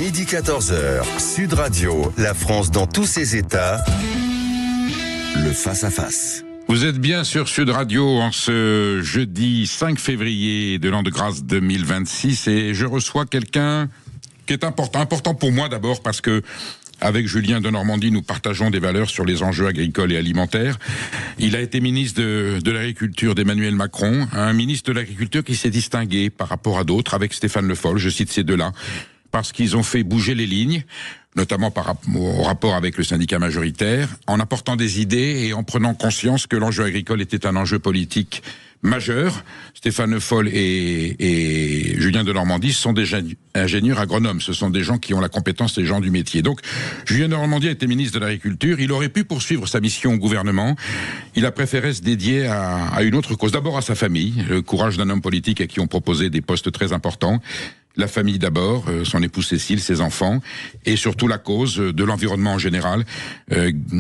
Midi 14h, Sud Radio, la France dans tous ses états, le face-à-face. Vous êtes bien sur Sud Radio en ce jeudi 5 février de l'an de grâce 2026 et je reçois quelqu'un qui est important pour moi d'abord parce que avec Julien Denormandie, nous partageons des valeurs sur les enjeux agricoles et alimentaires. Il a été ministre de l'Agriculture d'Emmanuel Macron, un ministre de l'Agriculture qui s'est distingué par rapport à d'autres avec Stéphane Le Foll, je cite ces deux-là, parce qu'ils ont fait bouger les lignes, notamment au rapport avec le syndicat majoritaire, en apportant des idées et en prenant conscience que l'enjeu agricole était un enjeu politique majeur. Stéphane Le Foll et Julien Denormandie sont des ingénieurs agronomes. Ce sont des gens qui ont la compétence, des gens du métier. Donc, Julien Denormandie a été ministre de l'Agriculture. Il aurait pu poursuivre sa mission au gouvernement. Il a préféré se dédier à une autre cause. D'abord à sa famille, le courage d'un homme politique à qui on proposait des postes très importants. La famille d'abord, son épouse Cécile, ses enfants, et surtout la cause de l'environnement en général.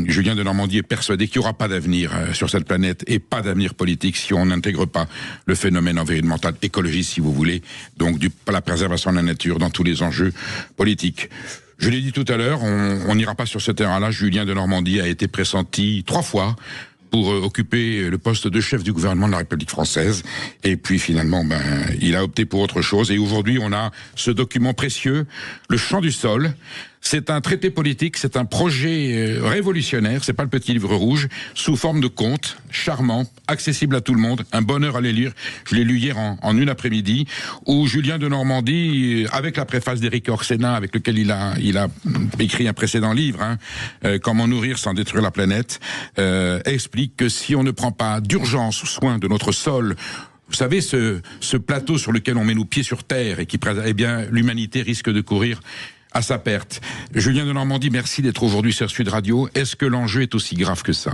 Julien Denormandie est persuadé qu'il n'y aura pas d'avenir sur cette planète et pas d'avenir politique si on n'intègre pas le phénomène environnemental, écologiste si vous voulez, donc la préservation de la nature dans tous les enjeux politiques. Je l'ai dit tout à l'heure, on n'ira pas sur ce terrain-là. Julien Denormandie a été pressenti 3 fois pour occuper le poste de chef du gouvernement de la République française. Et puis finalement, il a opté pour autre chose. Et aujourd'hui, on a ce document précieux, le Chant du sol. C'est un traité politique, c'est un projet révolutionnaire, c'est pas le petit livre rouge, sous forme de conte, charmant, accessible à tout le monde, un bonheur à les lire. Je l'ai lu hier en une après-midi, où Julien Denormandie, avec la préface d'Éric Orsena, avec lequel il a écrit un précédent livre, Comment nourrir sans détruire la planète, explique que si on ne prend pas d'urgence soin de notre sol, vous savez, ce plateau sur lequel on met nos pieds sur terre et eh bien, l'humanité risque de courir à sa perte. Julien Denormandie, merci d'être aujourd'hui sur Sud Radio. Est-ce que l'enjeu est aussi grave que ça ?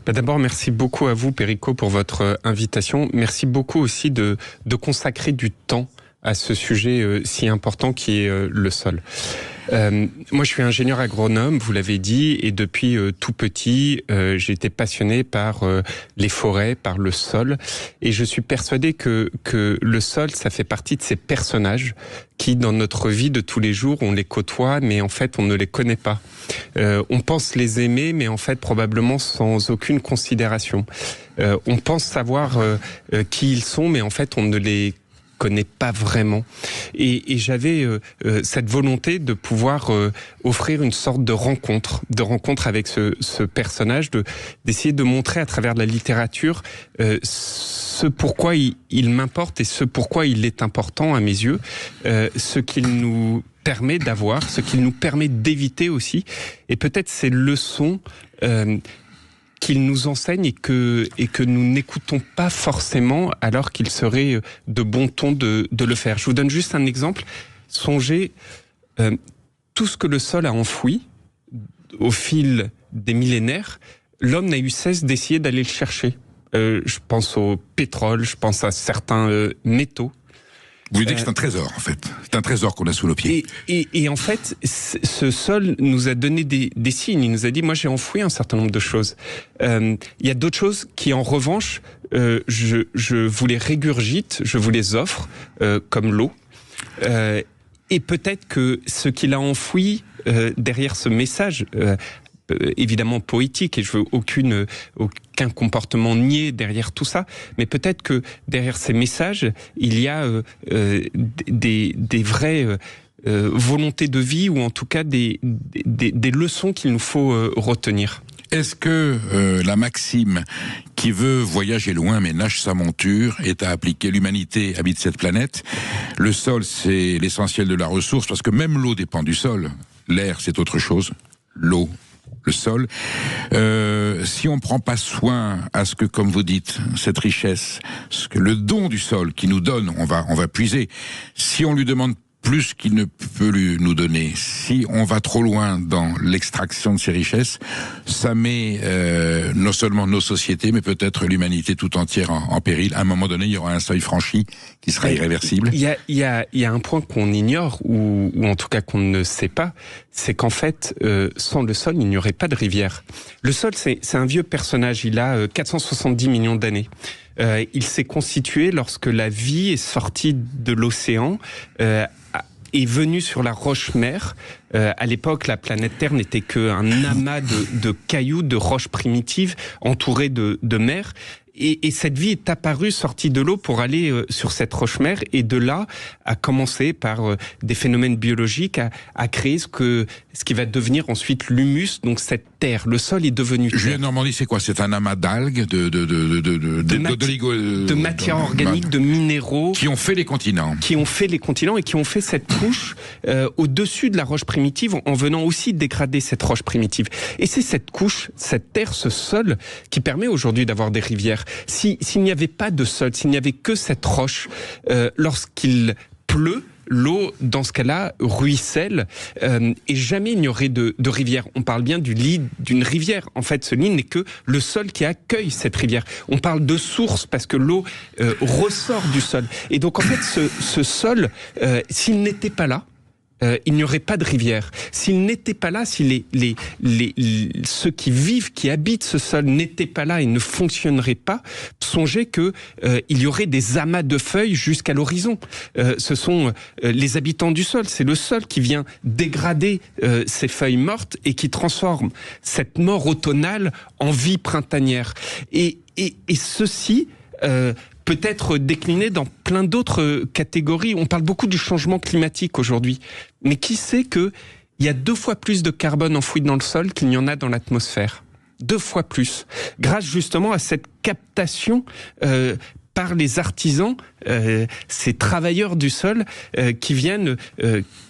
D'abord, merci beaucoup à vous, Perico, pour votre invitation. Merci beaucoup aussi de consacrer du temps à ce sujet si important qui est le sol. Moi, je suis ingénieur agronome, vous l'avez dit, et depuis tout petit, j'ai été passionné par les forêts, par le sol, et je suis persuadé que le sol, ça fait partie de ces personnages qui, dans notre vie de tous les jours, on les côtoie, mais en fait, on ne les connaît pas. On pense les aimer, mais en fait, probablement sans aucune considération. On pense savoir qui ils sont, mais en fait, on ne les connaît pas vraiment. Et j'avais cette volonté de pouvoir offrir une sorte de rencontre avec ce personnage, d'essayer de montrer à travers de la littérature ce pourquoi il m'importe et ce pourquoi il est important à mes yeux, ce qu'il nous permet d'avoir, ce qu'il nous permet d'éviter aussi, et peut-être ces leçons qu'il nous enseigne et que nous n'écoutons pas forcément alors qu'il serait de bon ton de le faire. Je vous donne juste un exemple. Songez tout ce que le sol a enfoui au fil des millénaires, l'homme n'a eu cesse d'essayer d'aller le chercher. Je pense au pétrole, je pense à certains métaux. Vous dites que c'est un trésor, en fait. C'est un trésor qu'on a sous nos pieds. Et en fait, ce sol nous a donné des signes. Il nous a dit, moi, j'ai enfoui un certain nombre de choses. Il y a d'autres choses qui, en revanche, je vous les régurgite, je vous les offre, comme l'eau. Et peut-être que ce qu'il a enfoui derrière ce message, évidemment poétique, et je veux aucun comportement nié derrière tout ça, mais peut-être que derrière ces messages, il y a des vraies volontés de vie, ou en tout cas des leçons qu'il nous faut retenir. Est-ce que la maxime qui veut voyager loin mais nage sa monture est à appliquer? L'humanité habite cette planète. Le sol, c'est l'essentiel de la ressource, parce que même l'eau dépend du sol. L'air, c'est autre chose. L'eau, le sol. Si on ne prend pas soin à ce que, comme vous dites, cette richesse, le don du sol qui nous donne, on va puiser. Si on lui demande plus qu'il ne peut nous donner, si on va trop loin dans l'extraction de ces richesses, ça met non seulement nos sociétés, mais peut-être l'humanité tout entière en péril. À un moment donné, il y aura un seuil franchi qui sera irréversible. Il y a un point qu'on ignore, ou en tout cas qu'on ne sait pas, c'est qu'en fait, sans le sol, il n'y aurait pas de rivière. Le sol, c'est un vieux personnage, il a 470 millions d'années. Il s'est constitué lorsque la vie est sortie de l'océan est venu sur la roche-mère. À l'époque, la planète Terre n'était qu'un amas de cailloux, de roches primitives, entourées de mer. Et cette vie est apparue, sortie de l'eau pour aller sur cette roche-mère, et de là a commencé par des phénomènes biologiques à créer ce qui va devenir ensuite l'humus, donc cette terre. Le sol est devenu terre. Julien de Normandie, c'est quoi? C'est un amas d'algues, de matières organiques, de minéraux qui ont fait les continents. Qui ont fait les continents et qui ont fait cette couche au-dessus de la roche primitive, en venant aussi dégrader cette roche primitive. Et c'est cette couche, cette terre, ce sol, qui permet aujourd'hui d'avoir des rivières. S'il n'y avait pas de sol, s'il n'y avait que cette roche, lorsqu'il pleut, l'eau, dans ce cas-là, ruisselle, et jamais il n'y aurait de rivière. On parle bien du lit d'une rivière. En fait, ce lit n'est que le sol qui accueille cette rivière. On parle de source parce que l'eau ressort du sol. Et donc, en fait, ce sol, s'il n'était pas là, il n'y aurait pas de rivière. S'il n'était pas là, si ceux qui vivent, qui habitent ce sol n'étaient pas là et ne fonctionneraient pas, songez que il y aurait des amas de feuilles jusqu'à l'horizon. Ce sont les habitants du sol. C'est le sol qui vient dégrader ces feuilles mortes et qui transforme cette mort automnale en vie printanière. Et ceci peut être décliné dans plein d'autres catégories. On parle beaucoup du changement climatique aujourd'hui. Mais qui sait qu'il y a 2 fois plus de carbone enfoui dans le sol qu'il n'y en a dans l'atmosphère? 2 fois plus. Grâce justement à cette captation par les artisans, ces travailleurs du sol qui viennent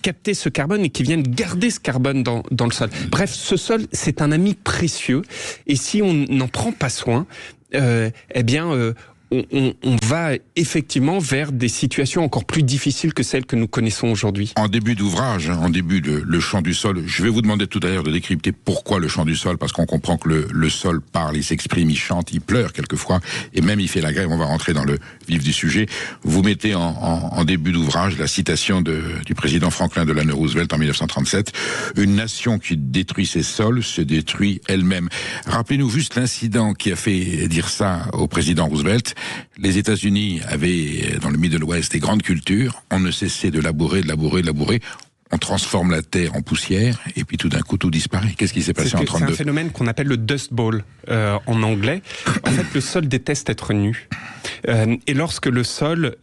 capter ce carbone et qui viennent garder ce carbone dans le sol. Bref, ce sol, c'est un ami précieux. Et si on n'en prend pas soin, on va effectivement vers des situations encore plus difficiles que celles que nous connaissons aujourd'hui. En début d'ouvrage, en début de le chant du sol, je vais vous demander tout à l'heure de décrypter pourquoi le chant du sol, parce qu'on comprend que le sol parle, il s'exprime, il chante, il pleure quelquefois, et même il fait la grève. On va rentrer dans le vif du sujet. Vous mettez en début d'ouvrage la citation du président Franklin Delano Roosevelt en 1937. Une nation qui détruit ses sols se détruit elle-même. Rappelez-nous juste l'incident qui a fait dire ça au président Roosevelt. Les États-Unis avaient, dans le Middle West, des grandes cultures. On ne cessait de labourer. On transforme la terre en poussière, et puis tout d'un coup, tout disparaît. Qu'est-ce qui s'est passé en 32 ? C'est un phénomène qu'on appelle le Dust Bowl en anglais. En fait, le sol déteste être nu. Et lorsque le sol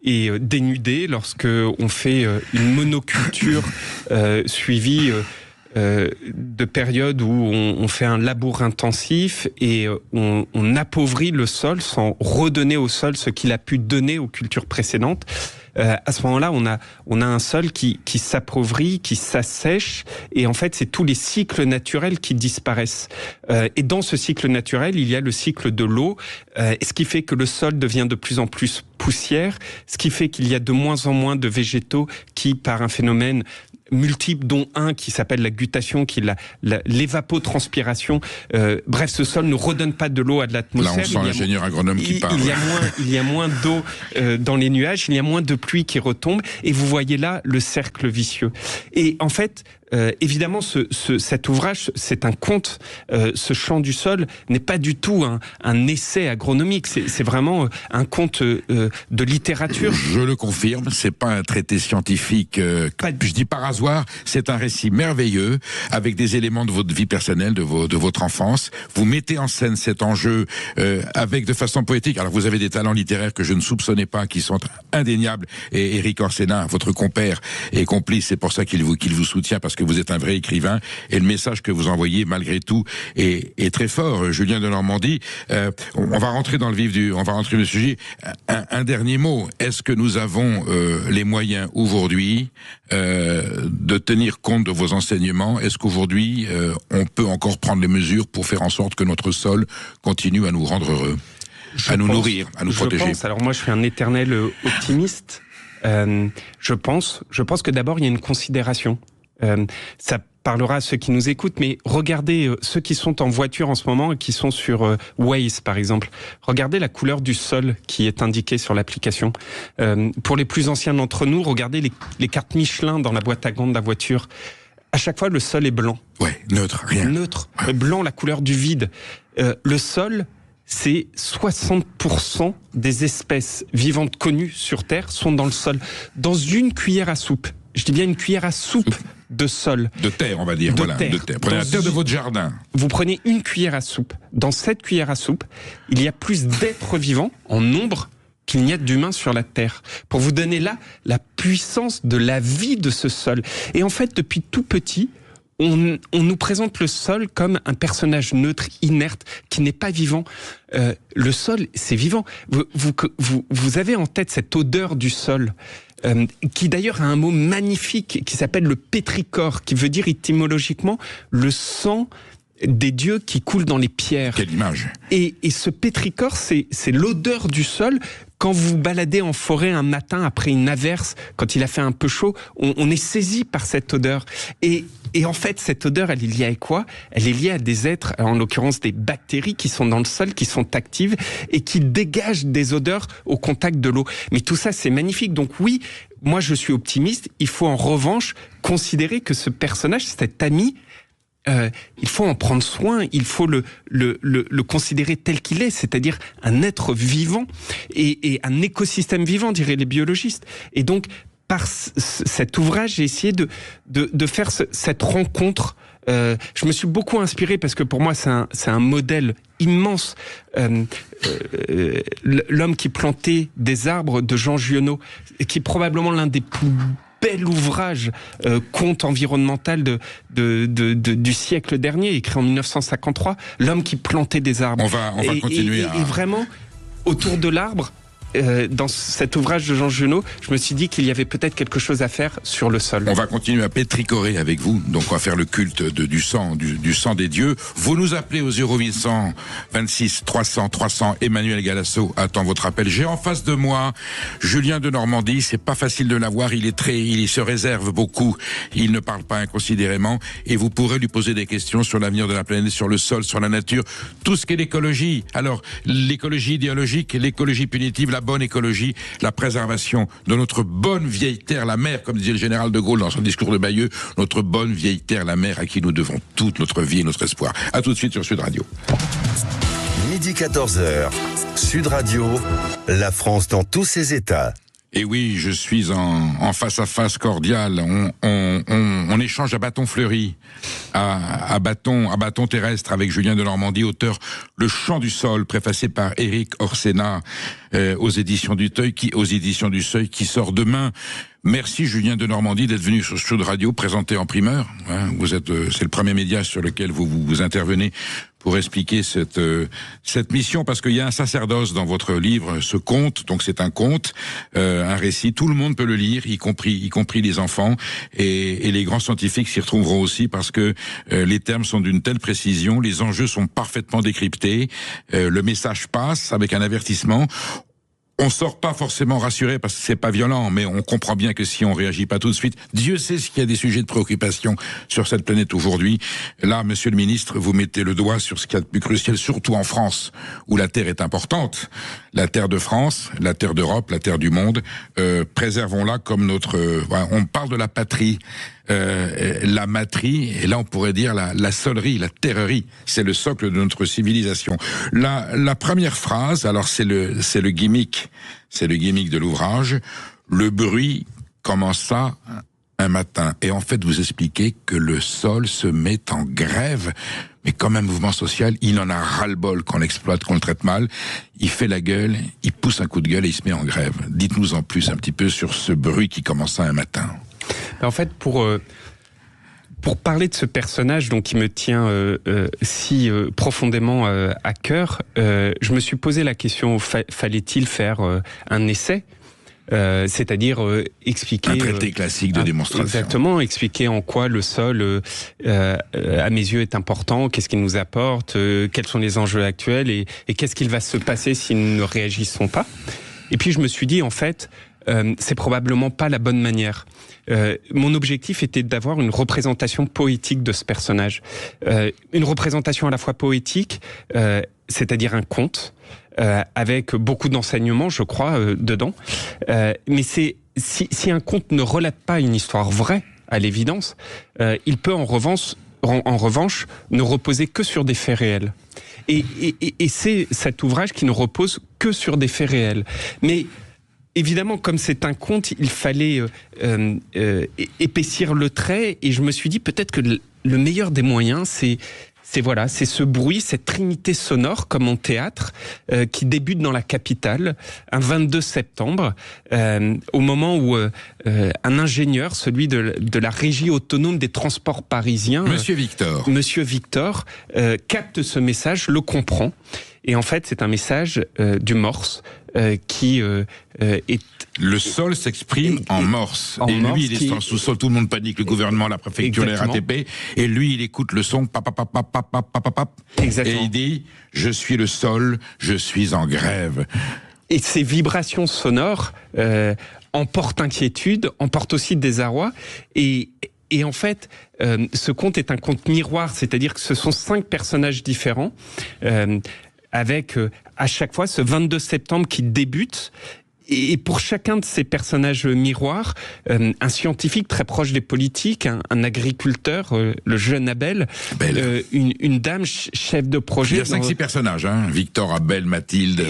est dénudé, lorsque on fait une monoculture suivie de périodes où on fait un labour intensif et on appauvrit le sol sans redonner au sol ce qu'il a pu donner aux cultures précédentes. À ce moment-là, on a un sol qui s'appauvrit, qui s'assèche, et en fait, c'est tous les cycles naturels qui disparaissent. Et dans ce cycle naturel, il y a le cycle de l'eau, ce qui fait que le sol devient de plus en plus poussière, ce qui fait qu'il y a de moins en moins de végétaux qui, par un phénomène multiples, dont un qui s'appelle la guttation, qui est l'évapotranspiration. Bref, ce sol ne redonne pas de l'eau à de l'atmosphère. Là, on sent l'ingénieur agronome qui parle. Il y a moins d'eau dans les nuages, il y a moins de pluie qui retombe, et vous voyez là le cercle vicieux. Et en fait, évidemment, cet ouvrage, c'est un conte. Ce chant du sol n'est pas du tout un essai agronomique. C'est vraiment un conte de littérature. Je le confirme, c'est pas un traité scientifique. Je dis par hasard. C'est un récit merveilleux avec des éléments de votre vie personnelle, de votre enfance. Vous mettez en scène cet enjeu avec de façon poétique. Alors vous avez des talents littéraires que je ne soupçonnais pas, qui sont indéniables. Et Éric Orsena, votre compère, est complice. C'est pour ça qu'il vous soutient, parce que vous êtes un vrai écrivain. Et le message que vous envoyez, malgré tout, est très fort. Julien de Normandie, on va rentrer dans le sujet. Un dernier mot. Est-ce que nous avons les moyens aujourd'hui de tenir compte de vos enseignements? Est-ce qu'aujourd'hui, on peut encore prendre les mesures pour faire en sorte que notre sol continue à nous rendre heureux, nourrir, à nous protéger? Alors moi, je suis un éternel optimiste. Je pense que d'abord, il y a une considération. Ça parlera à ceux qui nous écoutent, mais regardez ceux qui sont en voiture en ce moment et qui sont sur Waze, par exemple. Regardez la couleur du sol qui est indiquée sur l'application. Pour les plus anciens d'entre nous, regardez les cartes Michelin dans la boîte à gants de la voiture. À chaque fois, le sol est blanc. Ouais, neutre, rien. Neutre. Blanc, la couleur du vide. Le sol, c'est 60% des espèces vivantes connues sur Terre sont dans le sol. Dans une cuillère à soupe, je dis bien une cuillère à soupe de sol. De terre, on va dire. De voilà, terre. De terre. Prenez la terre de votre jardin. Vous prenez une cuillère à soupe. Dans cette cuillère à soupe, il y a plus d'êtres vivants en nombre qu'il n'y a d'humains sur la Terre. Pour vous donner là la puissance de la vie de ce sol. Et en fait, depuis tout petit, on nous présente le sol comme un personnage neutre, inerte, qui n'est pas vivant. Le sol, c'est vivant. Vous avez en tête cette odeur du sol, qui d'ailleurs a un mot magnifique qui s'appelle le pétrichor, qui veut dire étymologiquement le sang des dieux qui coulent dans les pierres. Quelle image! Et ce pétrichor, c'est l'odeur du sol. Quand vous vous baladez en forêt un matin après une averse, quand il a fait un peu chaud, on est saisi par cette odeur. Et en fait, cette odeur, elle est liée à quoi? Elle est liée à des êtres, en l'occurrence des bactéries qui sont dans le sol, qui sont actives et qui dégagent des odeurs au contact de l'eau. Mais tout ça, c'est magnifique. Donc oui, moi je suis optimiste. Il faut en revanche considérer que ce personnage, cet ami, il faut en prendre soin, il faut le considérer tel qu'il est, c'est-à-dire un être vivant et un écosystème vivant, diraient les biologistes. Et donc, par cet ouvrage, j'ai essayé de faire cette rencontre. Je me suis beaucoup inspiré parce que pour moi, c'est un modèle immense. L'homme qui plantait des arbres de Jean Giono, qui est probablement l'un des plus bel ouvrage conte environnemental du siècle dernier, écrit en 1953, l'homme qui plantait des arbres. On va continuer et vraiment, autour de l'arbre, dans cet ouvrage de Jean Giono, je me suis dit qu'il y avait peut-être quelque chose à faire sur le sol. On va continuer à pétricorer avec vous, donc on va faire le culte du sang des dieux. Vous nous appelez au 0800 26 300 300. Emmanuel Galasso attend votre appel. J'ai en face de moi Julien de Normandie. C'est pas facile de l'avoir. Il se réserve beaucoup. Il ne parle pas inconsidérément. Et vous pourrez lui poser des questions sur l'avenir de la planète, sur le sol, sur la nature, tout ce qu'est l'écologie. Alors, l'écologie idéologique, l'écologie punitive, la bonne écologie, la préservation de notre bonne vieille terre, la mer, comme disait le général de Gaulle dans son discours de Bayeux, notre bonne vieille terre, la mer, à qui nous devons toute notre vie et notre espoir. À tout de suite sur Sud Radio. Midi 14h, Sud Radio, la France dans tous ses états. Et oui, je suis en face-à-face cordial. On échange à bâton fleuri, à bâton terrestre avec Julien de Normandie, auteur Le Chant du Sol, préfacé par Éric Orsena aux éditions du Seuil, qui sort demain. Merci Julien de Normandie d'être venu sur Sud Radio présenter en primeur. C'est le premier média sur lequel vous intervenez pour expliquer cette mission, parce qu'il y a un sacerdoce dans votre livre, ce conte. Donc c'est un conte, un récit. Tout le monde peut le lire, y compris les enfants, et les grands scientifiques s'y retrouveront aussi, parce que les termes sont d'une telle précision, les enjeux sont parfaitement décryptés, le message passe avec un avertissement. On sort pas forcément rassuré parce que c'est pas violent, mais on comprend bien que si on réagit pas tout de suite, Dieu sait s'il y a des sujets de préoccupation sur cette planète aujourd'hui. Là, monsieur le ministre, vous mettez le doigt sur ce qu'il y a de plus crucial, surtout en France, où la terre est importante. La terre de France, la terre d'Europe, la terre du monde, préservons-la comme notre... on parle de la patrie, la matrie, et là on pourrait dire la solerie, la terrerie, c'est le socle de notre civilisation. La première phrase, alors c'est le gimmick de l'ouvrage. Le bruit commença un matin, et en fait vous expliquez que le sol se met en grève, mais comme un mouvement social, il en a ras-le-bol qu'on l'exploite, qu'on le traite mal. Il fait la gueule, il pousse un coup de gueule et il se met en grève. Dites-nous en plus un petit peu sur ce bruit qui commença un matin. En fait, pour parler de ce personnage donc qui me tient si profondément à cœur, je me suis posé la question, fallait-il faire un essai, c'est-à-dire expliquer... Un traité classique de démonstration. Exactement, expliquer en quoi le sol, à mes yeux, est important, qu'est-ce qu'il nous apporte, quels sont les enjeux actuels et qu'est-ce qu'il va se passer si nous ne réagissons pas. Et puis je me suis dit, en fait... c'est probablement pas la bonne manière. Mon objectif était d'avoir une représentation poétique de ce personnage. Une représentation à la fois poétique, c'est-à-dire un conte, avec beaucoup d'enseignements, je crois, dedans. Mais si un conte ne relate pas une histoire vraie, à l'évidence, il peut en revanche ne reposer que sur des faits réels. Et c'est cet ouvrage qui ne repose que sur des faits réels. Mais évidemment, comme c'est un conte, il fallait épaissir le trait, et je me suis dit peut-être que le meilleur des moyens, c'est ce bruit, cette trinité sonore, comme en théâtre, qui débute dans la capitale, un 22 septembre, au moment où un ingénieur, celui de la régie autonome des transports parisiens, Monsieur Victor, capte ce message, le comprend. Et en fait, c'est un message du Morse qui est... Le sol s'exprime en Morse. Et lui, il est en sous-sol, tout le monde panique, le gouvernement, la préfecture, la RATP. Et lui, il écoute le son, et il dit « Je suis le sol, je suis en grève ». Et ces vibrations sonores emportent inquiétude, emportent aussi désarroi. Et en fait, ce conte est un conte miroir, c'est-à-dire que ce sont 5 personnages différents, avec à chaque fois ce 22 septembre qui débute. Et pour chacun de ces personnages miroirs, un scientifique très proche des politiques, un agriculteur, le jeune Abel, une dame chef de projet. Il y a 5-6 personnages, Victor, Abel, Mathilde,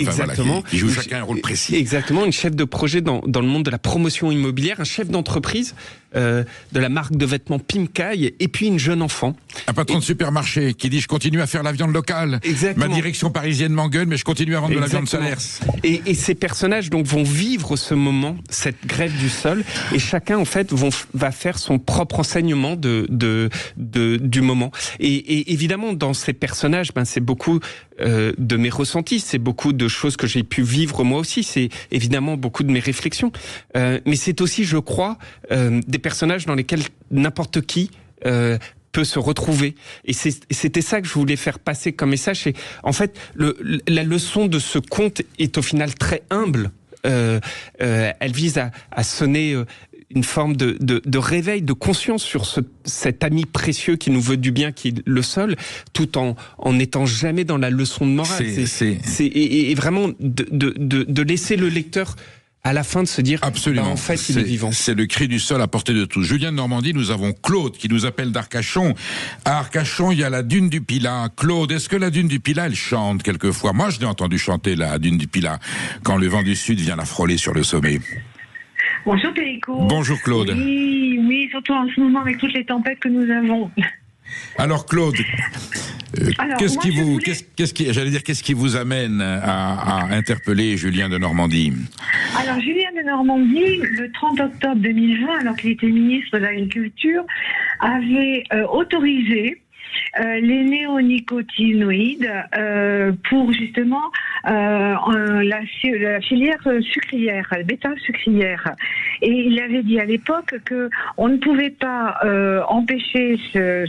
qui jouent chacun un rôle précis. Exactement, une chef de projet dans le monde de la promotion immobilière, un chef d'entreprise de la marque de vêtements Pimcaille, et puis une jeune enfant. Un patron de supermarché qui dit « Je continue à faire la viande locale. Exactement. Ma direction parisienne m'engueule, mais je continue à vendre de la viande Salers. » Et ces personnages donc vont vivre ce moment, cette grève du sol, et chacun en fait va faire son propre enseignement du moment. Et évidemment, dans ces personnages, c'est beaucoup de mes ressentis, c'est beaucoup de choses que j'ai pu vivre moi aussi, c'est évidemment beaucoup de mes réflexions, mais c'est aussi, je crois, des personnages dans lesquels n'importe qui peut se retrouver. Et c'était ça que je voulais faire passer comme message. Et en fait, la leçon de ce conte est au final très humble. Elle vise à sonner une forme de réveil, de conscience sur cet ami précieux qui nous veut du bien, qui est le sol, tout en n'étant jamais dans la leçon de morale. Et vraiment de laisser le lecteur à la fin de se dire, absolument, en fait, il est vivant. C'est le cri du sol à portée de tous. Julien de Normandie, nous avons Claude qui nous appelle d'Arcachon. À Arcachon, il y a la dune du Pilat. Claude, est-ce que la dune du Pilat, elle chante quelquefois? Moi, je l'ai entendu chanter, la dune du Pilat, quand le vent du sud vient la frôler sur le sommet. Bonjour Perico. Bonjour Claude. Oui, surtout en ce moment avec toutes les tempêtes que nous avons. Alors Claude, qu'est-ce qui vous amène à interpeller Julien de Normandie? Alors Julien de Normandie, le 30 octobre 2020, alors qu'il était ministre de l'Agriculture, avait autorisé les néonicotinoïdes pour justement la filière sucrière, la betterave sucrière. Et il avait dit à l'époque que on ne pouvait pas empêcher ce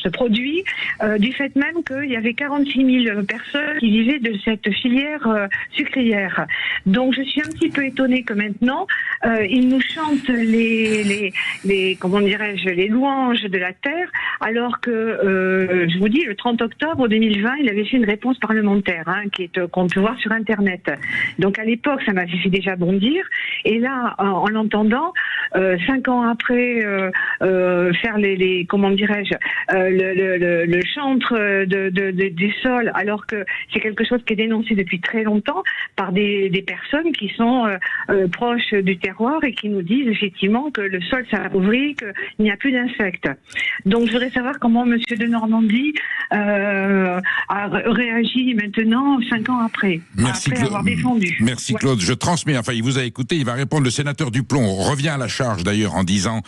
produit du fait même qu'il y avait 46 000 personnes qui vivaient de cette filière sucrière. Donc je suis un petit peu étonnée que maintenant ils nous chantent les louanges de la terre, alors que je vous dis, le 30 octobre 2020, il avait fait une réponse parlementaire qu'on peut voir sur Internet. Donc à l'époque, ça m'avait fait déjà bondir. Et là, en l'entendant, 5 ans après, faire le chantre du sol, alors que c'est quelque chose qui est dénoncé depuis très longtemps par des personnes qui sont proches du terroir et qui nous disent effectivement que le sol s'appauvrit, qu'il n'y a plus d'insectes. Donc je voudrais savoir comment Monsieur de Normandie a réagi maintenant 5 ans après, après avoir défendu. Merci Claude, je transmets, il vous a écouté, il va répondre. Le sénateur Duplon revient à la charge d'ailleurs en disant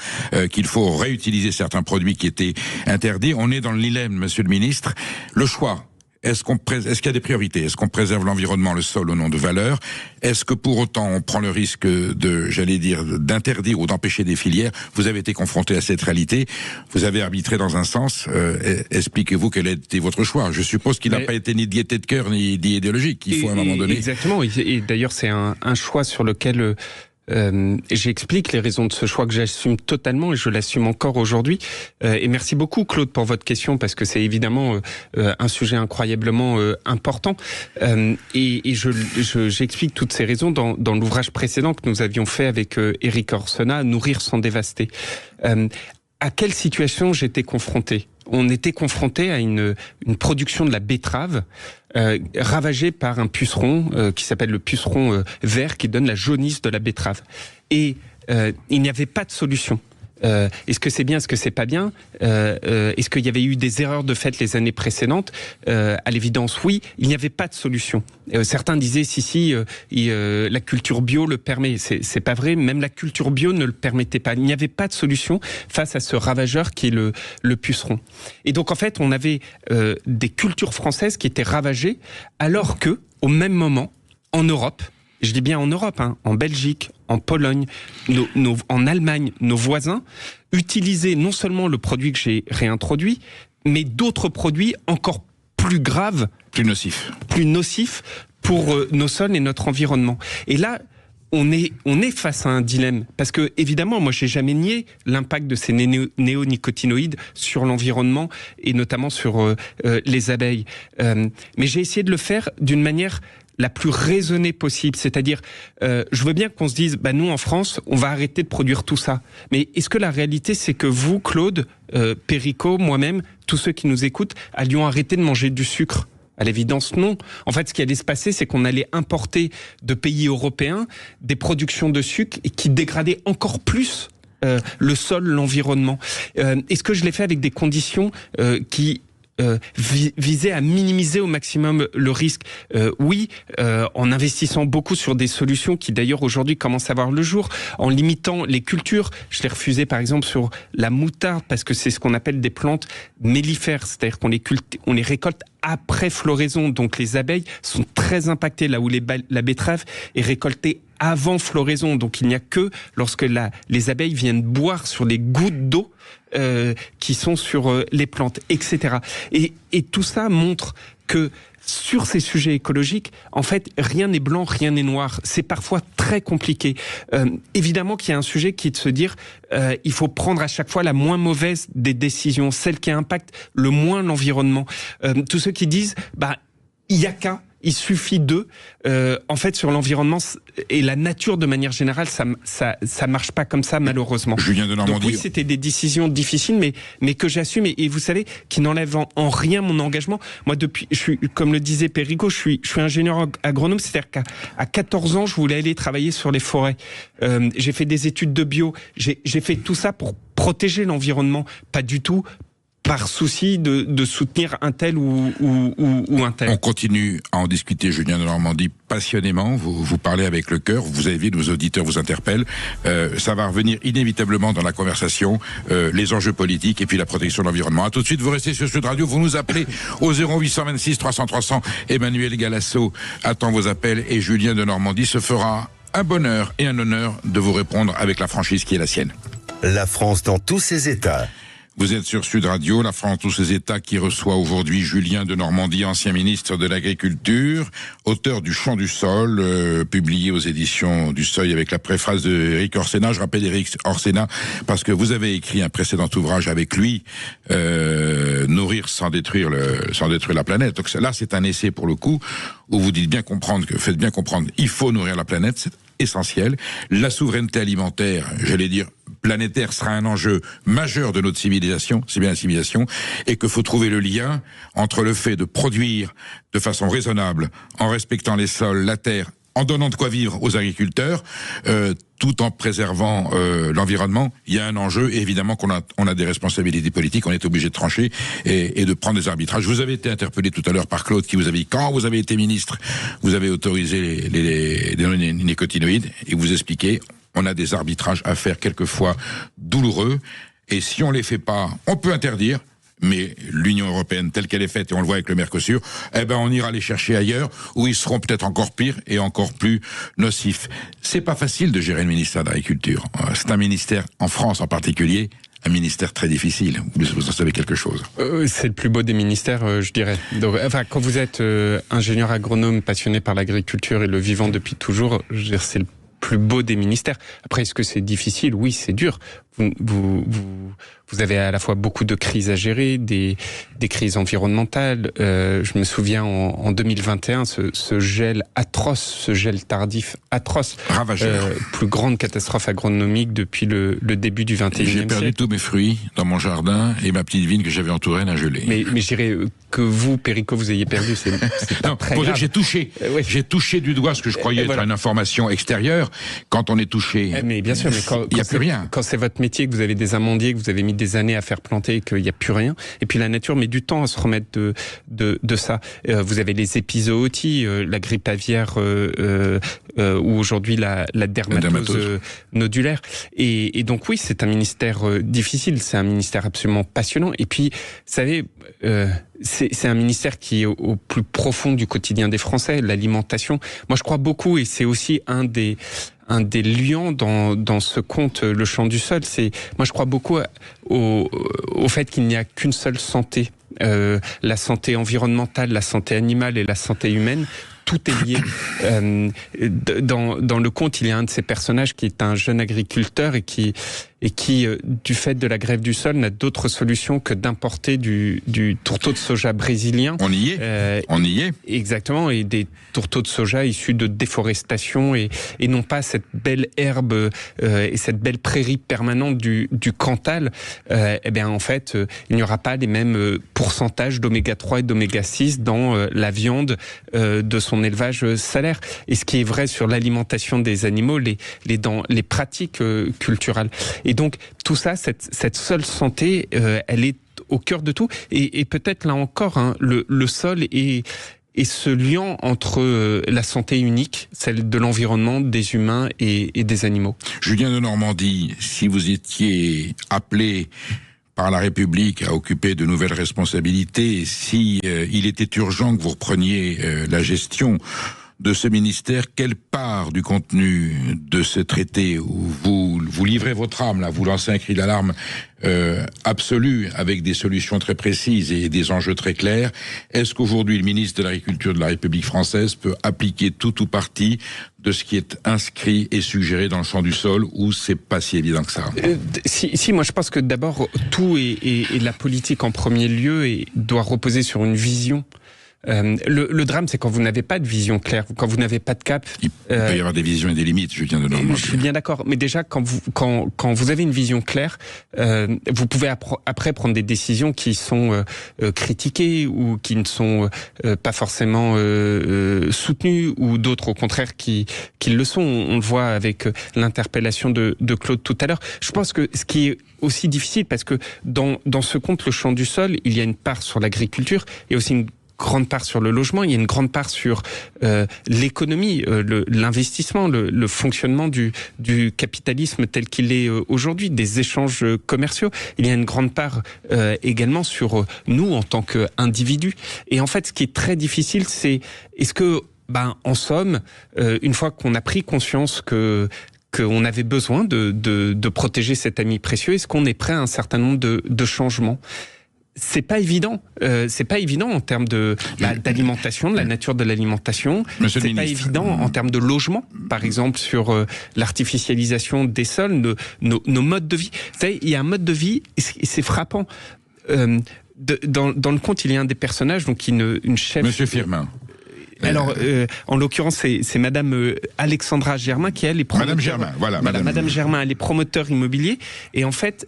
qu'il faut réutiliser certains produits qui étaient interdits. On est dans le dilemme, Monsieur le ministre. Le choix. Est-ce qu'il y a des priorités? Est-ce qu'on préserve l'environnement, le sol au nom de valeurs? Est-ce que pour autant on prend le risque d'interdire ou d'empêcher des filières? Vous avez été confronté à cette réalité. Vous avez arbitré dans un sens. Expliquez-vous quel a été votre choix. Je suppose qu'il n'a pas été ni de gaieté de cœur ni idéologique. Il faut à un moment donné. Exactement. Et d'ailleurs, c'est un choix sur lequel j'explique les raisons de ce choix que j'assume totalement et je l'assume encore aujourd'hui. Et merci beaucoup Claude pour votre question parce que c'est évidemment un sujet incroyablement important. Et j'explique toutes ces raisons dans l'ouvrage précédent que nous avions fait avec Éric Orsena, Nourrir sans dévaster. À quelle situation j'étais confronté? On était confronté à une production de la betterave ravagé par un puceron qui s'appelle le puceron vert, qui donne la jaunisse de la betterave. Et il n'y avait pas de solution. Est-ce que c'est bien, est-ce que c'est pas bien, est-ce qu'il y avait eu des erreurs de fait les années précédentes? À l'évidence, oui, il n'y avait pas de solution. Certains disaient si, la culture bio le permet. C'est pas vrai, même la culture bio ne le permettait pas. Il n'y avait pas de solution face à ce ravageur qui est le puceron. Et donc en fait, on avait des cultures françaises qui étaient ravagées, alors que au même moment, en Europe, je dis bien en Europe, en Belgique, en Pologne, en Allemagne, nos voisins utilisaient non seulement le produit que j'ai réintroduit, mais d'autres produits encore plus graves, plus nocifs pour nos sols et notre environnement. Et là, on est face à un dilemme, parce que évidemment, moi, j'ai jamais nié l'impact de ces néonicotinoïdes sur l'environnement et notamment sur les abeilles. Mais j'ai essayé de le faire d'une manière la plus raisonnée possible, c'est-à-dire, je veux bien qu'on se dise, nous en France, on va arrêter de produire tout ça. Mais est-ce que la réalité, c'est que vous, Claude, Perico, moi-même, tous ceux qui nous écoutent, allions arrêter de manger du sucre? À l'évidence, non. En fait, ce qui allait se passer, c'est qu'on allait importer de pays européens des productions de sucre qui dégradaient encore plus le sol, l'environnement. Est-ce que je l'ai fait avec des conditions qui viser à minimiser au maximum le risque? Oui, en investissant beaucoup sur des solutions qui d'ailleurs aujourd'hui commencent à voir le jour, en limitant les cultures. Je l'ai refusé par exemple sur la moutarde parce que c'est ce qu'on appelle des plantes mellifères, c'est-à-dire qu'on les récolte après floraison, donc les abeilles sont très impactées là où la betterave est récoltée avant floraison, donc il n'y a que lorsque les abeilles viennent boire sur les gouttes d'eau qui sont sur les plantes, etc. Et tout ça montre que sur ces sujets écologiques, en fait, rien n'est blanc, rien n'est noir. C'est parfois très compliqué. Évidemment qu'il y a un sujet qui est de se dire il faut prendre à chaque fois la moins mauvaise des décisions, celle qui impacte le moins l'environnement. Tous ceux qui disent il y a qu'à, il suffit d'eux. En fait, sur l'environnement et la nature de manière générale, ça marche pas comme ça, malheureusement. Julien de Normandie. Donc oui, c'était des décisions difficiles, mais que j'assume et vous savez, qui n'enlèvent en rien mon engagement. Moi, je suis, comme le disait Perico, je suis ingénieur agronome, c'est-à-dire qu'à 14 ans, je voulais aller travailler sur les forêts. J'ai fait des études de bio. J'ai fait tout ça pour protéger l'environnement, pas du tout par souci de soutenir un tel ou un tel. On continue à en discuter, Julien de Normandie, passionnément. Vous parlez avec le cœur, vous avez vu, nos auditeurs vous interpellent. Ça va revenir inévitablement dans la conversation, les enjeux politiques et puis la protection de l'environnement. À tout de suite, vous restez sur Sud Radio, vous nous appelez au 0826 300 300. Emmanuel Galasso attend vos appels et Julien de Normandie se fera un bonheur et un honneur de vous répondre avec la franchise qui est la sienne. La France dans tous ses états. Vous êtes sur Sud Radio, la France, tous ses États, qui reçoit aujourd'hui Julien de Normandie, ancien ministre de l'Agriculture, auteur du Chant du Sol, publié aux éditions du Seuil avec la préface de Éric Orsena. Je rappelle Éric Orsena parce que vous avez écrit un précédent ouvrage avec lui, Nourrir sans détruire la planète. Donc là, c'est un essai pour le coup où vous faites bien comprendre, il faut nourrir la planète, c'est essentiel. La souveraineté alimentaire, j'allais dire planétaire, sera un enjeu majeur de notre civilisation, c'est bien la civilisation, et qu'il faut trouver le lien entre le fait de produire de façon raisonnable, en respectant les sols, la terre, en donnant de quoi vivre aux agriculteurs, tout en préservant l'environnement. Il y a un enjeu, et évidemment qu'on a des responsabilités politiques, on est obligé de trancher et de prendre des arbitrages. Vous avez été interpellé tout à l'heure par Claude qui vous avait dit, quand vous avez été ministre, vous avez autorisé les néonicotinoïdes, et vous expliquez, on a des arbitrages à faire quelquefois douloureux, et si on les fait pas, on peut interdire, mais l'Union européenne telle qu'elle est faite, et on le voit avec le Mercosur, on ira les chercher ailleurs, où ils seront peut-être encore pires et encore plus nocifs. C'est pas facile de gérer le ministère de l'Agriculture. C'est un ministère, en France en particulier, un ministère très difficile. Vous en savez quelque chose? C'est le plus beau des ministères, je dirais. Donc, quand vous êtes ingénieur agronome passionné par l'agriculture et le vivant depuis toujours, je veux dire, c'est le plus beau des ministères. Après, est-ce que c'est difficile? Oui, c'est dur. vous avez à la fois beaucoup de crises à gérer, des crises environnementales. Je me souviens en 2021, ce gel atroce, ce gel tardif atroce. Ravageur. Plus grande catastrophe agronomique depuis le début du 21e siècle. J'ai perdu tous mes fruits dans mon jardin et ma petite vigne que j'avais entourée d'un gelé. Mais je dirais que vous, Perico, vous ayez perdu, c'est non, très pour grave. Dire que j'ai touché du doigt ce que je croyais être une information extérieure. Quand on est touché, mais bien sûr, mais il n'y a plus rien. Quand c'est votre métier, que vous avez des amandiers, que vous avez mis des années à faire planter et qu'il n'y a plus rien, et puis la nature met du temps à se remettre de ça. Vous avez les épizooties, la grippe aviaire ou aujourd'hui la dermatose nodulaire. Et donc oui, c'est un ministère difficile, c'est un ministère absolument passionnant. Et puis, vous savez, c'est un ministère qui est au plus profond du quotidien des Français, l'alimentation. Moi, je crois beaucoup, et c'est aussi un des lions dans ce conte Le Chant du Sol. Moi, je crois beaucoup au fait qu'il n'y a qu'une seule santé. La santé environnementale, la santé animale et la santé humaine. Tout est lié. Dans le conte, il y a un de ces personnages qui est un jeune agriculteur et qui, du fait de la grève du sol, n'a d'autre solution que d'importer du tourteau de soja brésilien. On y est. Exactement, et des tourteaux de soja issus de déforestation et non pas cette belle herbe et cette belle prairie permanente du Cantal. Eh bien, en fait, il n'y aura pas les mêmes pourcentages d'oméga 3 et d'oméga 6 dans la viande de son élevage salaire. Et ce qui est vrai sur l'alimentation des animaux, dans les pratiques culturelles. Et donc, tout ça, cette seule santé, elle est au cœur de tout. Et peut-être, là encore, le sol est ce lien entre la santé unique, celle de l'environnement, des humains et des animaux. Julien de Normandie, si vous étiez appelé par la République à occuper de nouvelles responsabilités, si il était urgent que vous repreniez la gestion de ce ministère, quelle part du contenu de ce traité où vous livrez votre âme, là, vous lancez un cri d'alarme absolu avec des solutions très précises et des enjeux très clairs, est-ce qu'aujourd'hui le ministre de l'Agriculture de la République française peut appliquer tout ou partie de ce qui est inscrit et suggéré dans le Chant du Sol, ou c'est pas si évident que ça? Si, moi je pense que d'abord tout et la politique en premier lieu doit reposer sur une vision. Le drame, c'est quand vous n'avez pas de vision claire, quand vous n'avez pas de cap. Il peut y avoir des visions et des limites, je viens de Normandie. Je suis bien d'accord, mais déjà quand vous avez une vision claire, vous pouvez après prendre des décisions qui sont critiquées ou qui ne sont pas forcément soutenues, ou d'autres au contraire qui le sont. On le voit avec l'interpellation de Claude tout à l'heure. Je pense que ce qui est aussi difficile, parce que dans ce conte Le Chant du Sol, il y a une part sur l'agriculture et aussi une grande part sur le logement, il y a une grande part sur l'économie, l'investissement, le fonctionnement du capitalisme tel qu'il est aujourd'hui, des échanges commerciaux. Il y a une grande part également sur nous en tant qu'individus. Et en fait, ce qui est très difficile, c'est est-ce que, en somme, une fois qu'on a pris conscience qu'on avait besoin de protéger cet ami précieux, est-ce qu'on est prêt à un certain nombre de changements ? C'est pas évident. C'est pas évident en termes d'alimentation, de la nature de l'alimentation. C'est pas évident en termes de logement, par exemple sur l'artificialisation des sols, nos modes de vie. Vous savez, il y a un mode de vie, et c'est frappant. Dans le conte, il y a un des personnages, donc une chef. Monsieur Firmin. Alors, en l'occurrence, c'est Madame Alexandra Germain qui elle est promoteur. Madame Germain, voilà. Madame Germain, elle est promoteur immobilier, et en fait,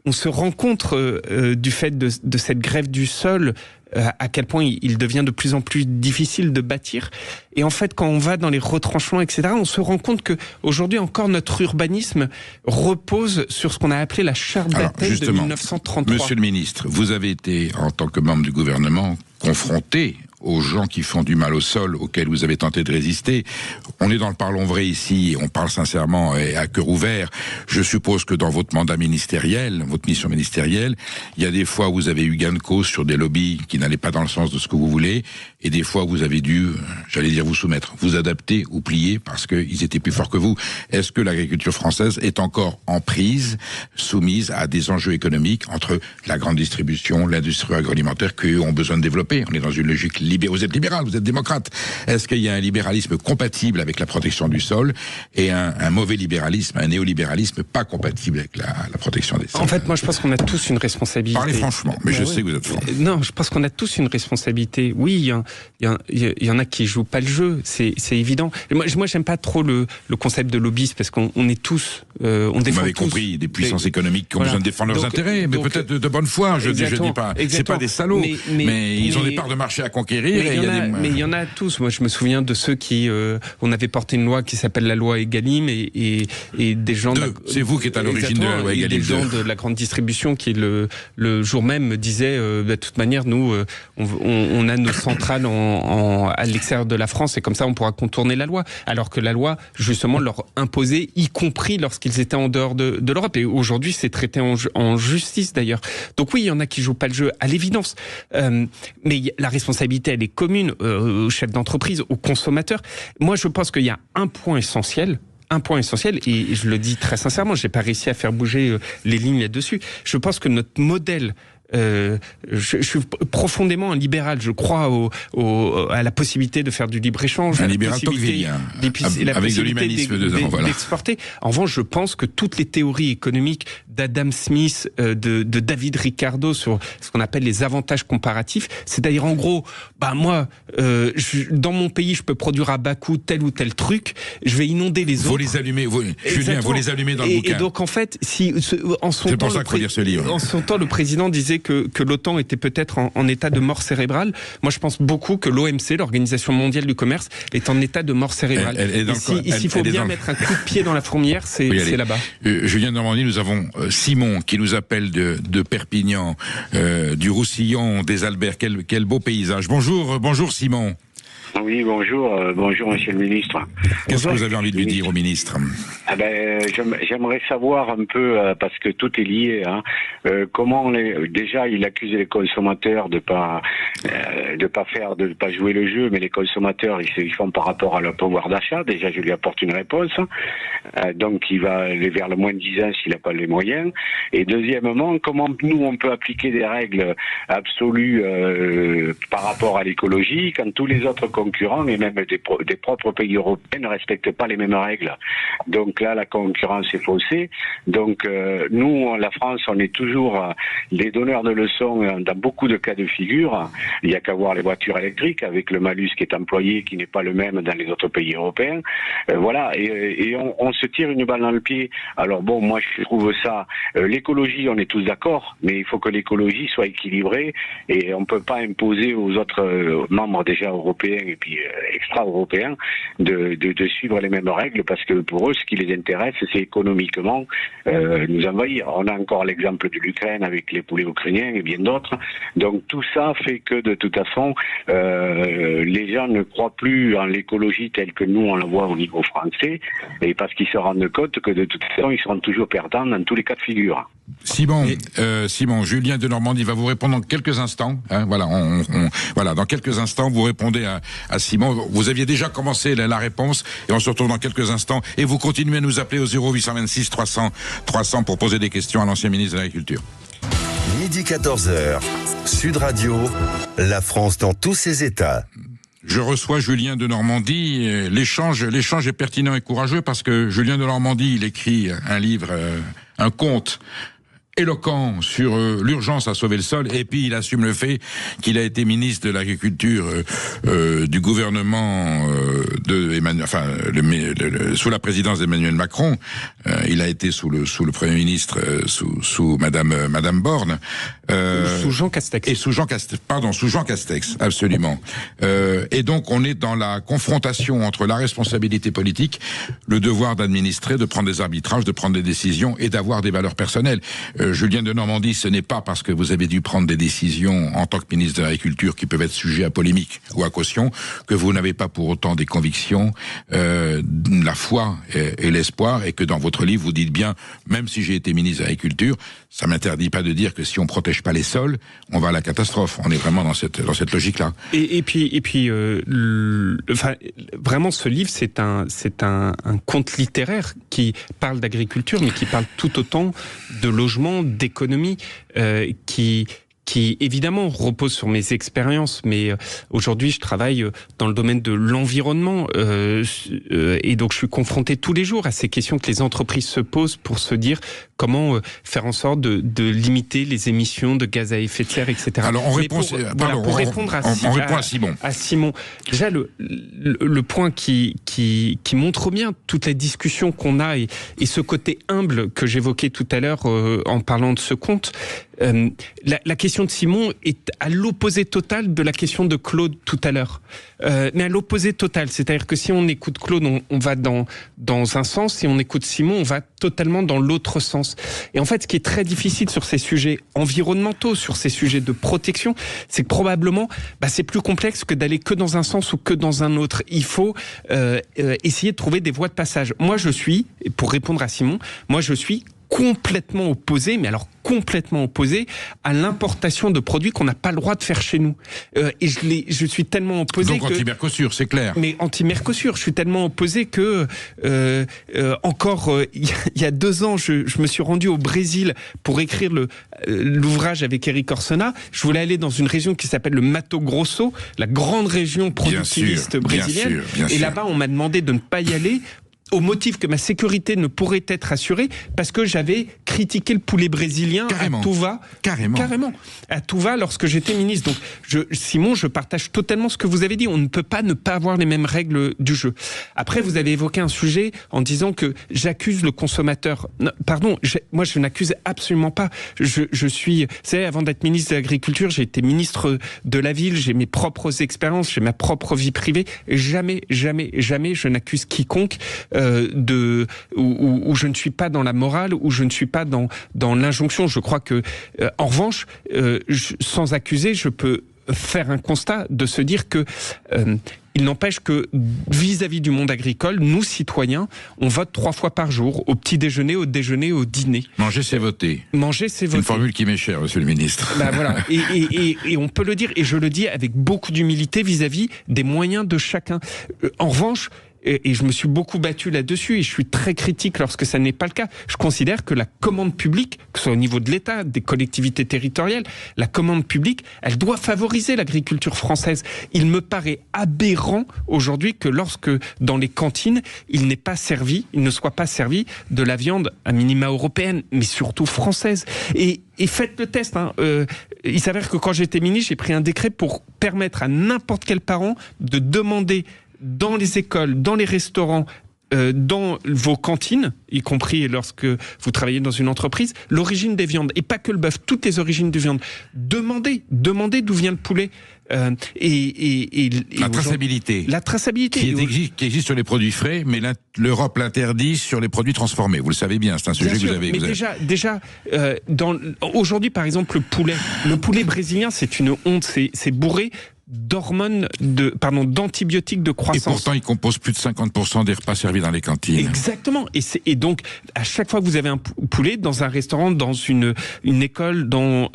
on se rend compte du fait de cette grève du sol, à quel point il devient de plus en plus difficile de bâtir. Et en fait, quand on va dans les retranchements, etc., on se rend compte que aujourd'hui encore notre urbanisme repose sur ce qu'on a appelé la charte d'Athènes de 1933. Monsieur le ministre, vous avez été, en tant que membre du gouvernement, confronté aux gens qui font du mal au sol, auxquels vous avez tenté de résister. On est dans le parlons vrai ici, on parle sincèrement et à cœur ouvert. Je suppose que dans votre mandat ministériel, votre mission ministérielle, il y a des fois où vous avez eu gain de cause sur des lobbies qui n'allaient pas dans le sens de ce que vous voulez, et des fois où vous avez dû, j'allais dire, vous soumettre, vous adapter ou plier parce qu'ils étaient plus forts que vous. Est-ce que l'agriculture française est encore en prise, soumise à des enjeux économiques entre la grande distribution, l'industrie agroalimentaire qu'eux ont besoin de développer? On est dans une logique libérale vous êtes libéral, vous êtes démocrate. Est-ce qu'il y a un libéralisme compatible avec la protection du sol et un mauvais libéralisme, un néolibéralisme pas compatible avec la protection des sols? En fait, moi, je pense qu'on a tous une responsabilité. Parlez franchement, mais je sais que vous êtes franc. Non, je pense qu'on a tous une responsabilité. Oui, il y en a qui jouent pas le jeu, c'est évident. Et moi, j'aime pas trop le concept de lobbyiste parce qu'on est tous, on défend tous. Vous m'avez compris, des puissances économiques qui ont besoin de défendre leurs intérêts, mais peut-être de bonne foi. Je dis pas, c'est pas des salauds, mais ils ont des parts de marché à conquérir. Mais il y en a tous. Moi, je me souviens de ceux qui, on avait porté une loi qui s'appelle la loi Egalim et des gens. C'est vous qui êtes à l'origine de la loi Egalim. Des gens de la grande distribution qui le jour même me disaient, de toute manière, nous, on a nos centrales à l'extérieur de la France et comme ça, on pourra contourner la loi. Alors que la loi, justement, leur imposait, y compris lorsqu'ils étaient en dehors de l'Europe. Et aujourd'hui, c'est traité en justice d'ailleurs. Donc oui, il y en a qui jouent pas le jeu à l'évidence. Mais la responsabilité, elle est commune aux chefs d'entreprise, aux consommateurs. Moi, je pense qu'il y a un point essentiel, et je le dis très sincèrement, j'ai pas réussi à faire bouger les lignes là-dessus. Je pense que notre modèle, je suis profondément un libéral. Je crois à la possibilité de faire du libre-échéange, un libéral tocquevillien, avec de l'humanisme dedans. D'exporter. En revanche, je pense que toutes les théories économiques d'Adam Smith, de David Ricardo sur ce qu'on appelle les avantages comparatifs, c'est-à-dire en gros, moi, dans mon pays, je peux produire à bas coût tel ou tel truc, je vais inonder les autres. Vous les allumez, Julien, vous les allumez dans le bouquin. Et donc en fait, en son temps, le président disait que l'OTAN était peut-être en état de mort cérébrale. Moi, je pense beaucoup que l'OMC, l'Organisation mondiale du commerce, est en état de mort cérébrale. S'il faut bien mettre un coup de pied dans la fourmilière, c'est là-bas. Julien de Normandie, nous avons Simon qui nous appelle de Perpignan, du Roussillon, des Alberts. Quel beau paysage. Bonjour Simon. Oui, bonjour Monsieur le Ministre. Qu'est-ce que vous avez envie de lui dire au ministre? J'aimerais savoir un peu, parce que tout est lié, comment déjà il accuse les consommateurs de pas jouer le jeu, mais les consommateurs ils font par rapport à leur pouvoir d'achat. Déjà, je lui apporte une réponse. Donc il va aller vers le moins de 10 ans s'il n'a pas les moyens. Et deuxièmement, comment nous on peut appliquer des règles absolues par rapport à l'écologie quand tous les autres concurrents et même des propres pays européens ne respectent pas les mêmes règles. Donc là, la concurrence est faussée. Donc nous, la France, on est toujours les donneurs de leçons dans beaucoup de cas de figure. Il n'y a qu'à voir les voitures électriques avec le malus qui est employé, qui n'est pas le même dans les autres pays européens. Voilà, et on se tire une balle dans le pied. Alors bon, moi je trouve ça, l'écologie, on est tous d'accord, mais il faut que l'écologie soit équilibrée et on ne peut pas imposer aux autres membres déjà européens et puis extra-européens de suivre les mêmes règles parce que pour eux, ce qui les intéresse, c'est économiquement nous envahir. On a encore l'exemple de l'Ukraine avec les poulets ukrainiens et bien d'autres. Donc tout ça fait que de toute façon, les gens ne croient plus en l'écologie telle que nous on la voit au niveau français et parce qu'ils se rendent compte que de toute façon, ils seront toujours perdants dans tous les cas de figure. Simon, Julien de Normandie va vous répondre dans quelques instants. Voilà, dans quelques instants, vous répondez à Simon. Vous aviez déjà commencé la réponse et on se retrouve dans quelques instants. Et vous continuez à nous appeler au 0826 300 pour poser des questions à l'ancien ministre de l'Agriculture. Midi 14h, Sud Radio, la France dans tous ses états. Je reçois Julien de Normandie. L'échange est pertinent et courageux parce que Julien de Normandie, il écrit un livre, un conte éloquent sur l'urgence à sauver le sol, et puis il assume le fait qu'il a été ministre de l'Agriculture du gouvernement sous la présidence d'Emmanuel Macron. Il a été sous le Premier ministre sous Madame Borne. Sous Jean Castex. Et sous Jean Castex, absolument. Et donc on est dans la confrontation entre la responsabilité politique, le devoir d'administrer, de prendre des arbitrages, de prendre des décisions et d'avoir des valeurs personnelles. Julien de Normandie, ce n'est pas parce que vous avez dû prendre des décisions en tant que ministre de l'Agriculture qui peuvent être sujets à polémique ou à caution que vous n'avez pas pour autant des convictions, la foi et l'espoir, et que dans votre livre vous dites bien, même si j'ai été ministre de l'Agriculture, ça m'interdit pas de dire que si on protège pas les sols, on va à la catastrophe. On est vraiment dans cette logique-là. Et puis, vraiment, ce livre, c'est un conte littéraire qui parle d'agriculture, mais qui parle tout autant de logement, d'économie, qui qui évidemment repose sur mes expériences, mais aujourd'hui je travaille dans le domaine de l'environnement et donc je suis confronté tous les jours à ces questions que les entreprises se posent pour se dire comment faire en sorte de limiter les émissions de gaz à effet de serre, etc. Alors on répond, pour répondre à Simon. À Simon, déjà le point qui montre bien toute la discussion qu'on a et ce côté humble que j'évoquais tout à l'heure en parlant de ce compte. La question de Simon est à l'opposé total de la question de Claude tout à l'heure. Mais à l'opposé total, c'est-à-dire que si on écoute Claude, on va dans un sens, si on écoute Simon, on va totalement dans l'autre sens. Et en fait, ce qui est très difficile sur ces sujets environnementaux, sur ces sujets de protection, c'est que probablement, c'est plus complexe que d'aller que dans un sens ou que dans un autre. Il faut essayer de trouver des voies de passage. Moi, pour répondre à Simon, je suis complètement opposé, mais alors complètement opposé à l'importation de produits qu'on n'a pas le droit de faire chez nous. Et je suis tellement opposé donc anti-Mercosur, c'est clair. Mais anti-Mercosur, je suis tellement opposé que il y a 2 ans, je me suis rendu au Brésil pour écrire l'ouvrage avec Eric Orsena. Je voulais aller dans une région qui s'appelle le Mato Grosso, la grande région productiviste brésilienne. Bien sûr. Et là-bas, on m'a demandé de ne pas y aller au motif que ma sécurité ne pourrait être assurée parce que j'avais critiqué le poulet brésilien à tout va. Carrément. À tout va lorsque j'étais ministre. Donc, Simon, je partage totalement ce que vous avez dit. On ne peut pas ne pas avoir les mêmes règles du jeu. Après, vous avez évoqué un sujet en disant que j'accuse le consommateur. Non, pardon, moi je n'accuse absolument pas. Je suis, vous savez, avant d'être ministre de l'Agriculture, j'ai été ministre de la Ville, j'ai mes propres expériences, j'ai ma propre vie privée. Jamais je n'accuse quiconque où je ne suis pas dans la morale, où je ne suis pas dans l'injonction. Je crois que, en revanche, sans accuser, je peux faire un constat de se dire que il n'empêche que vis-à-vis du monde agricole, nous citoyens, on vote 3 fois par jour, au petit déjeuner, au déjeuner, au dîner. Manger, c'est voter. C'est une formule qui m'est chère, monsieur le ministre. Voilà. Et on peut le dire, et je le dis avec beaucoup d'humilité vis-à-vis des moyens de chacun. En revanche, et je me suis beaucoup battu là-dessus et je suis très critique lorsque ça n'est pas le cas. Je considère que la commande publique, que ce soit au niveau de l'État, des collectivités territoriales, la commande publique, elle doit favoriser l'agriculture française. Il me paraît aberrant aujourd'hui que lorsque dans les cantines, il ne soit pas servi de la viande à minima européenne, mais surtout française. Et faites le test. Il s'avère que quand j'étais ministre, j'ai pris un décret pour permettre à n'importe quel parent de demander dans les écoles, dans les restaurants, dans vos cantines, y compris lorsque vous travaillez dans une entreprise, l'origine des viandes, et pas que le bœuf, toutes les origines de viande. Demandez d'où vient le poulet. La traçabilité qui existe sur les produits frais, mais l'Europe l'interdit sur les produits transformés. vous le savez bien, c'est un sujet que vous avez. Mais déjà aujourd'hui par exemple le poulet brésilien, c'est une honte, c'est bourré d'antibiotiques de croissance. Et pourtant, il compose plus de 50% des repas servis dans les cantines. Exactement. Et donc, à chaque fois que vous avez un poulet dans un restaurant, dans une école, dans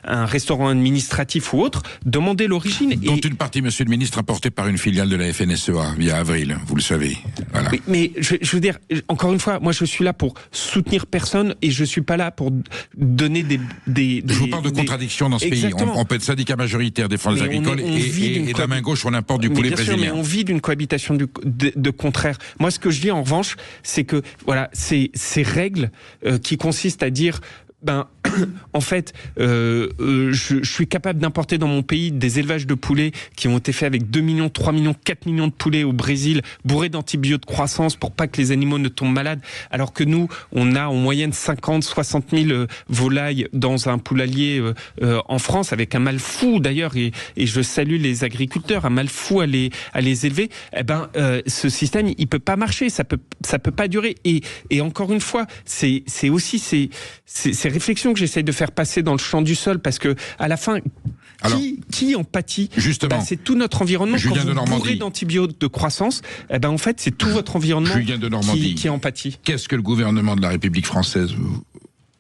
un restaurant administratif ou autre, demandez l'origine. Dont une partie, monsieur le ministre, importée par une filiale de la FNSEA, via Avril, vous le savez. Voilà. Mais je veux dire, encore une fois, moi je suis là pour soutenir personne et je suis pas là pour donner des je vous parle de contradiction dans ce pays. On peut être syndicat majoritaire, défendre les agricoles et de la main gauche on importe du poulet brésilien. Mais on vit d'une cohabitation de contraire. Moi ce que je dis en revanche, c'est que voilà, ces règles qui consistent à dire en fait, je suis capable d'importer dans mon pays des élevages de poulets qui ont été faits avec 2 millions, 3 millions, 4 millions de poulets au Brésil, bourrés d'antibiotiques de croissance pour pas que les animaux ne tombent malades, alors que nous, on a en moyenne 50, 60 000 volailles dans un poulailler en France, avec un mal fou d'ailleurs, et je salue les agriculteurs, un mal fou à les élever. Ce système, il peut pas marcher, ça peut pas durer. Et encore une fois, c'est aussi ces réflexions que j'essaie de faire passer dans le champ du sol, parce que à la fin, qui en pâtit? Justement, c'est tout notre environnement. Julien de Normandie, bourré d'antibiotiques de croissance, en fait, c'est tout votre environnement qui en pâtit. Qu'est-ce que le gouvernement de la République française,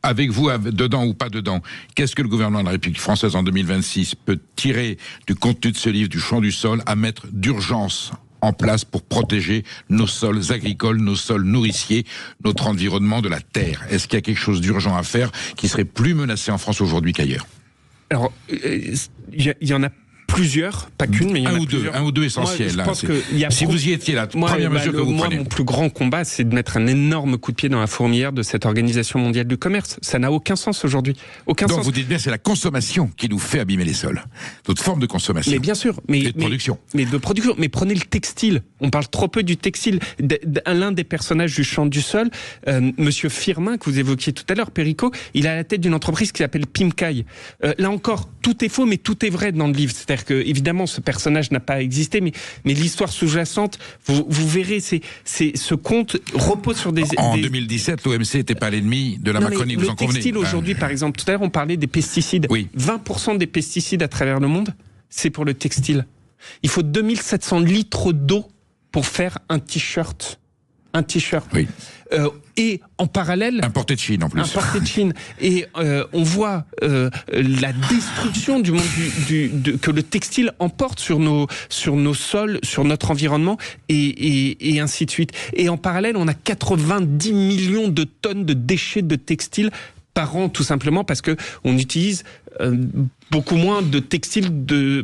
avec vous, dedans ou pas dedans, qu'est-ce que le gouvernement de la République française en 2026 peut tirer du contenu de ce livre, du champ du sol, à mettre d'urgence en place pour protéger nos sols agricoles, nos sols nourriciers, notre environnement de la terre? Est-ce qu'il y a quelque chose d'urgent à faire qui serait plus menacé en France aujourd'hui qu'ailleurs? Alors, il y en a plusieurs, pas qu'une, mais il y en a plusieurs. Un ou deux essentiels. Moi, je pense que y a si vous y étiez là, première mesure que vous prenez. Mon plus grand combat, c'est de mettre un énorme coup de pied dans la fourmilière de cette Organisation mondiale du commerce. Ça n'a aucun sens aujourd'hui. Aucun sens. Donc vous dites bien, c'est la consommation qui nous fait abîmer les sols. D'autres formes de consommation. Mais bien sûr. Et de production. Mais de production. Mais prenez le textile. On parle trop peu du textile. L'un des personnages du Chant du Sol, Monsieur Firmin, que vous évoquiez tout à l'heure, Perico, il a à la tête d'une entreprise qui s'appelle Pimcaï. Là encore, tout est faux, mais tout est vrai dans le livre. C'est-à-dire que, évidemment, ce personnage n'a pas existé, mais l'histoire sous-jacente, vous verrez, ce conte repose sur des... En 2017, l'OMC n'était pas l'ennemi de la Macronie, vous en convenez. Le textile aujourd'hui, par exemple, tout à l'heure, on parlait des pesticides. Oui. 20% des pesticides à travers le monde, c'est pour le textile. Il faut 2700 litres d'eau pour faire un t-shirt. Un t-shirt. Oui. Et en parallèle... Importé de Chine, en plus. Importé de Chine. Et on voit la destruction du monde que le textile emporte sur nos sols, sur notre environnement, et ainsi de suite. Et en parallèle, on a 90 millions de tonnes de déchets de textile par an, tout simplement parce que on utilise beaucoup moins de textile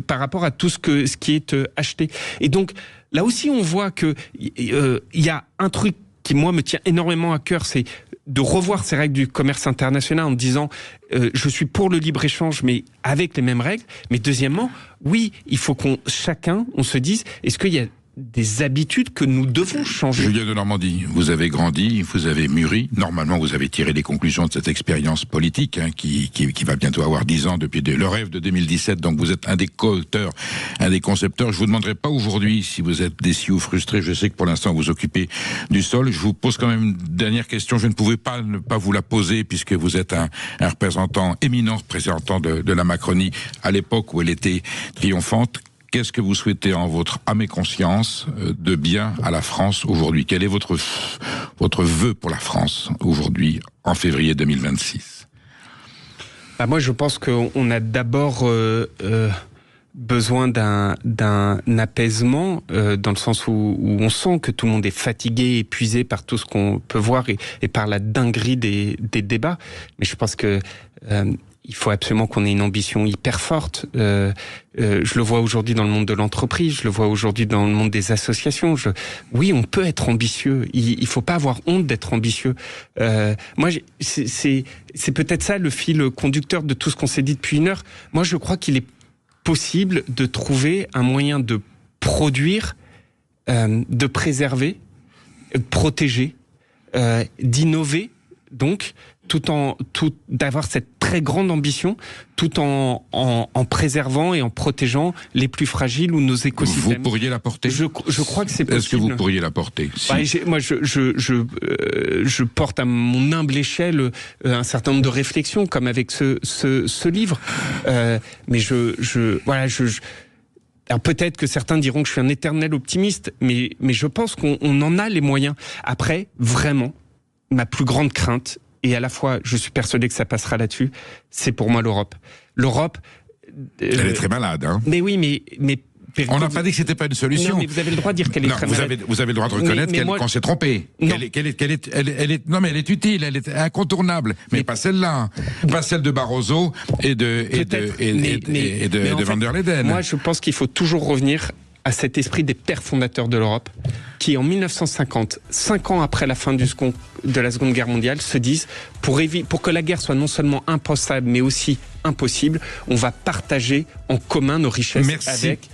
par rapport à tout ce qui est acheté. Et donc, là aussi, on voit que il y a un truc qui, moi, me tient énormément à cœur, c'est de revoir ces règles du commerce international en disant je suis pour le libre-échange, mais avec les mêmes règles. Mais deuxièmement, oui, il faut qu'on se dise, est-ce qu'il y a des habitudes que nous devons changer. Julien de Normandie, vous avez grandi, vous avez mûri. Normalement, vous avez tiré les conclusions de cette expérience politique qui va bientôt avoir 10 ans depuis le rêve de 2017. Donc vous êtes un des co-auteurs, un des concepteurs. Je vous demanderai pas aujourd'hui si vous êtes déçu ou frustré. Je sais que pour l'instant vous occupez du sol. Je vous pose quand même une dernière question. Je ne pouvais pas ne pas vous la poser puisque vous êtes un représentant éminent, représentant de la Macronie à l'époque où elle était triomphante. Qu'est-ce que vous souhaitez en votre âme et conscience de bien à la France aujourd'hui? Quel est votre vœu pour la France aujourd'hui, en février 2026? Moi, je pense qu'on a d'abord besoin d'un apaisement, dans le sens où on sent que tout le monde est fatigué, épuisé par tout ce qu'on peut voir et par la dinguerie des débats. Mais je pense que... il faut absolument qu'on ait une ambition hyper forte. Je le vois aujourd'hui dans le monde de l'entreprise, je le vois aujourd'hui dans le monde des associations. Oui, on peut être ambitieux. Il faut pas avoir honte d'être ambitieux. Moi, c'est peut-être ça le fil conducteur de tout ce qu'on s'est dit depuis une heure. Moi, je crois qu'il est possible de trouver un moyen de produire, de préserver, de protéger, d'innover, donc, d'avoir cette très grande ambition, tout en préservant et en protégeant les plus fragiles ou nos écosystèmes. Vous pourriez la porter? Je crois que c'est possible. Est-ce que vous pourriez la porter? Si. Moi, je porte à mon humble échelle un certain nombre de réflexions, comme avec ce livre. Mais alors peut-être que certains diront que je suis un éternel optimiste, mais je pense qu'on en a les moyens. Après, vraiment, ma plus grande crainte, et à la fois je suis persuadé que ça passera là-dessus, c'est pour moi l'Europe. L'Europe... Elle est très malade, hein. Mais oui, mais on n'a pas dit que c'était pas une solution. Non, mais vous avez le droit de dire qu'elle est très malade. Vous avez le droit de reconnaître qu'on s'est trompé. Non, mais elle est utile, elle est incontournable. Mais pas celle-là. Pas celle de Barroso et de Van der Leyen. Moi, je pense qu'il faut toujours revenir à cet esprit des pères fondateurs de l'Europe, qui en 1950, 5 ans après la fin de la Seconde Guerre mondiale, se disent pour que la guerre soit non seulement impensable, mais aussi impossible, on va partager en commun nos richesses avec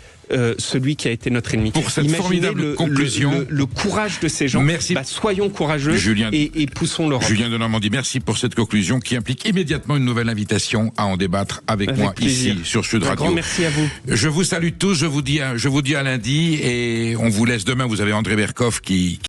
celui qui a été notre ennemi. Pour cette formidable conclusion, le courage de ces gens. Merci. Soyons courageux et poussons l'Europe. Julien de Normandie, merci pour cette conclusion qui implique immédiatement une nouvelle invitation à en débattre avec moi plaisir. Ici sur Sud Radio. Un grand merci à vous. Je vous salue tous, je vous dis à lundi et on vous laisse demain. Vous avez André Berkoff qui